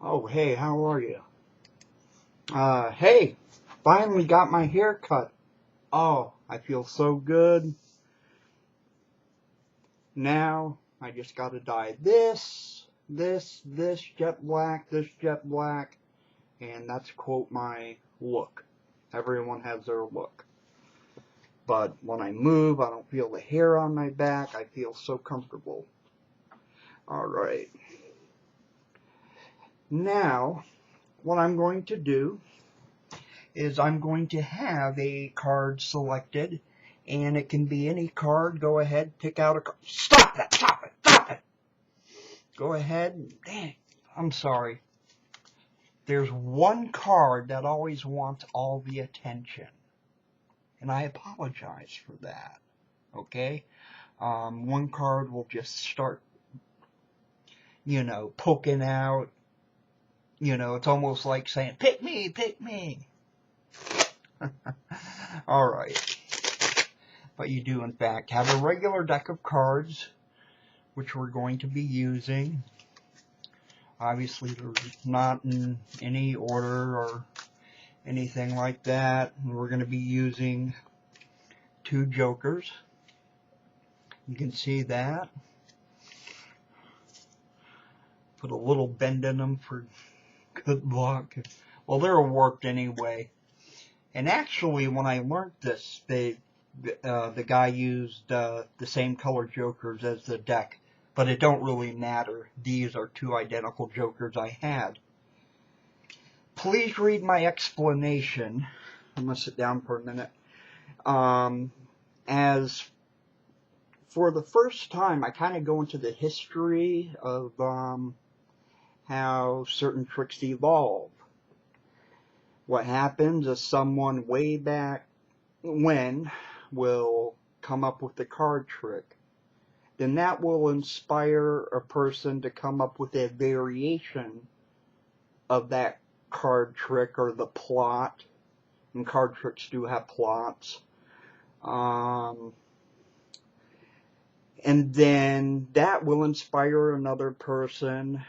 Oh, hey, how are you? Hey, finally got my hair cut. Oh, I feel so good. Now, I just gotta dye this, jet black, and that's quote my look. Everyone has their look. But when I move, I don't feel the hair on my back. I feel so comfortable. Alright. Now, what I'm going to do is I'm going to have a card selected, and it can be any card. Go ahead, pick out a card. Stop that! Stop it! Stop it! Go ahead. Dang, I'm sorry. There's one card that always wants all the attention, and I apologize for that. Okay? One card will just start, poking out. It's almost like saying, pick me, pick me. Alright. But you do, in fact, have a regular deck of cards, which we're going to be using. Obviously, they're not in any order or anything like that. We're going to be using 2 jokers. You can see that. Put a little bend in them for good luck. Well, they're worked anyway. And actually, when I learned this, the guy used the same color jokers as the deck, but it don't really matter. These are 2 identical jokers I had. Please read my explanation. I'm going to sit down for a minute. As for the first time, I kind of go into the history of how certain tricks evolve. What happens is someone way back when will come up with the card trick. Then that will inspire a person to come up with a variation of that card trick or the plot. And card tricks do have plots. And then that will inspire another person.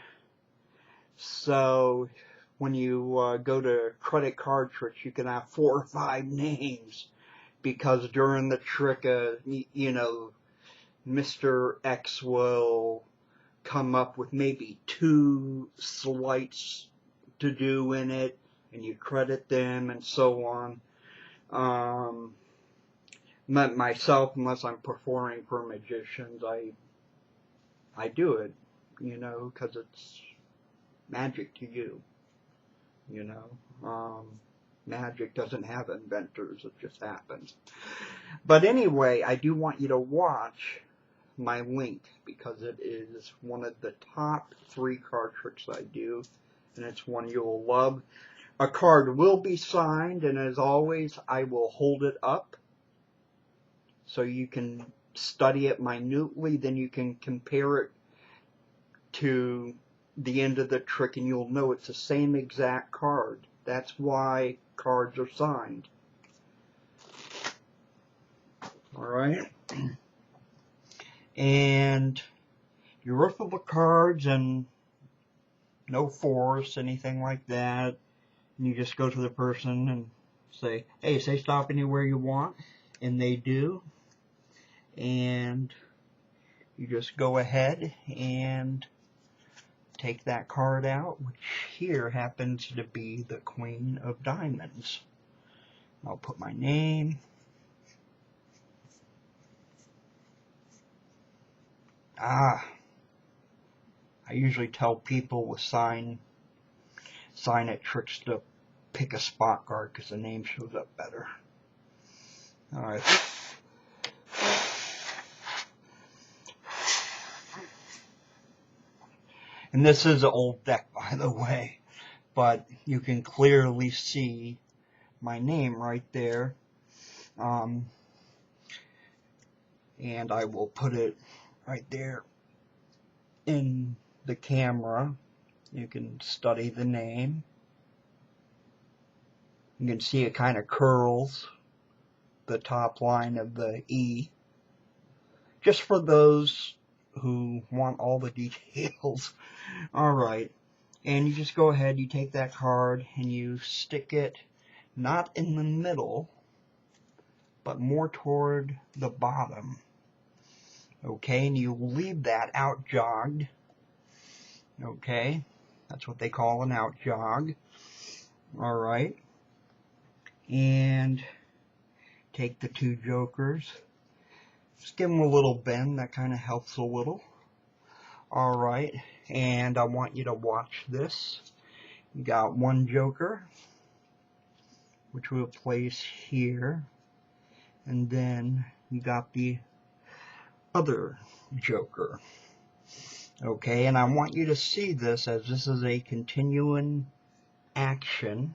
So when you go to credit card tricks, you can have 4 or 5 names. Because during the trick, Mr. X will come up with maybe 2 slights to do in it, and you credit them, and so on. Myself, unless I'm performing for magicians, I do it, because it's magic to you, Magic doesn't have inventors, it just happens. But anyway, I do want you to watch my link, because it is one of the top 3 card tricks I do, and it's one you'll love. A card will be signed, and as always, I will hold it up so you can study it minutely, then you can compare it to the end of the trick, and you'll know it's the same exact card. That's why cards are signed. Alright? And you riffle the cards, and no force, anything like that. And you just go to the person and say, hey, say stop anywhere you want. And they do. And you just go ahead and take that card out, which here happens to be the Queen of Diamonds. I'll put my name. I usually tell people with sign it tricks to pick a spot guard, because the name shows up better. Alright. And this is an old deck, by the way, but you can clearly see my name right there. And I will put it right there in the camera. You can study the name. You can see it kind of curls the top line of the E. Just for those who want all the details. Alright. And you just go ahead, you take that card, and you stick it not in the middle, but more toward the bottom. Okay, and you leave that out jogged. Okay, that's what they call an out jog. Alright, and take the two jokers. Just give them a little bend, that kind of helps a little. Alright, and I want you to watch this. You got one joker, which we'll place here, and then you got the other joker. Okay, and I want you to see this as this is a continuing action.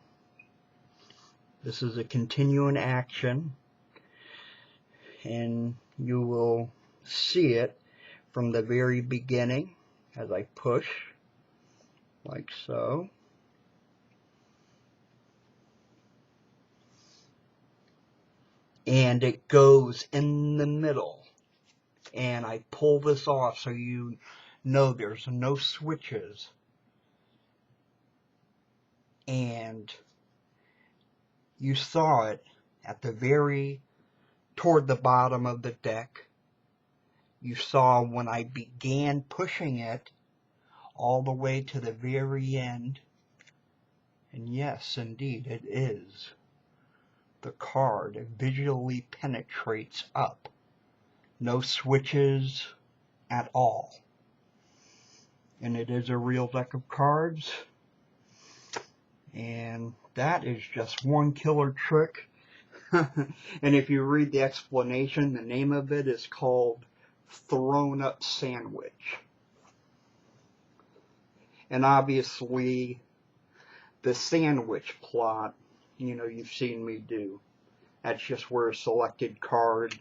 This is a continuing action, and you will see it from the very beginning as I push, like so. And it goes in the middle. And I pull this off so you know there's no switches. And you saw it at the very, toward the bottom of the deck. You saw when I began pushing it all the way to the very end. And yes, indeed, it is. The card visually penetrates up. No switches at all. And it is a real deck of cards. And that is just one killer trick. And if you read the explanation, the name of it is called Thrown Up Sandwich. And obviously, the sandwich plot, you know, you've seen me do. That's just where a selected card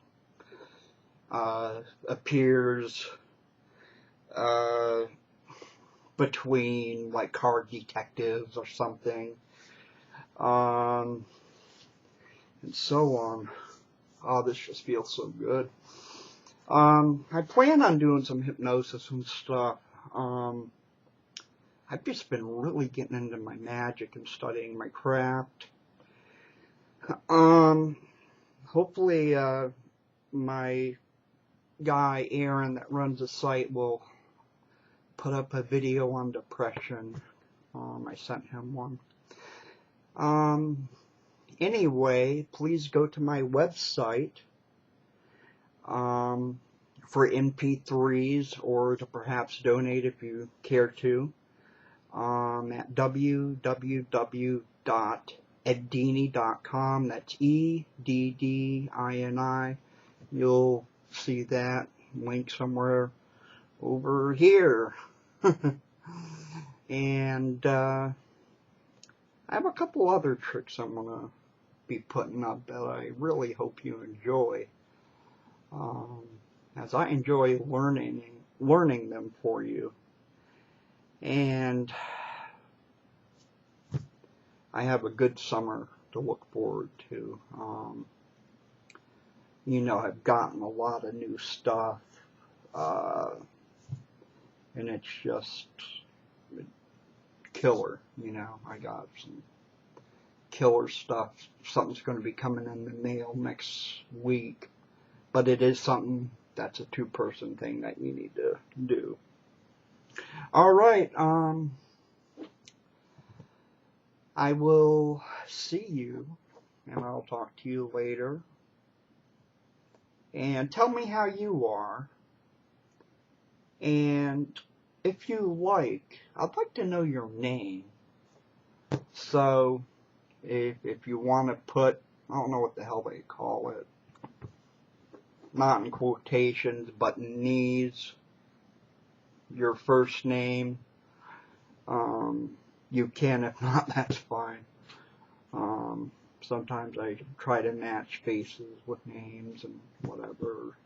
appears between, like, card detectives or something. And so on. Oh, this just feels so good. I plan on doing some hypnosis and stuff. I've just been really getting into my magic and studying my craft. Hopefully, my guy, Aaron, that runs the site will put up a video on depression. I sent him one. Anyway, please go to my website for MP3s or to perhaps donate if you care to at www.eddini.com. That's EDDINI. You'll see that link somewhere over here. And I have a couple other tricks I'm going to be putting up that I really hope you enjoy, as I enjoy learning them for you. And I have a good summer to look forward to. You know, I've gotten a lot of new stuff, and it's just killer. You know, I got some killer stuff. Something's going to be coming in the mail next week, but it is something that's a two-person thing that you need to do. All right, I will see you, and I'll talk to you later. And tell me how you are. And if you like, I'd like to know your name. So, if you want to put, I don't know what the hell they call it, not in quotations, but in these, your first name, you can. If not, that's fine. Sometimes I try to match faces with names and whatever.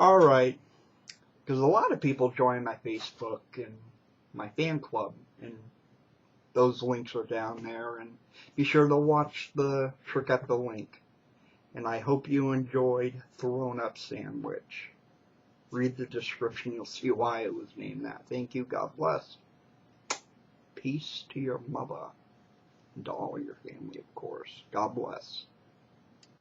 Alright, because a lot of people join my Facebook and my fan club, and those links are down there, and be sure to watch the trick at the link. And I hope you enjoyed Thrown Up Sandwich. Read the description, you'll see why it was named that. Thank you, God bless. Peace. peace to your mother and to all your family, of course. God bless.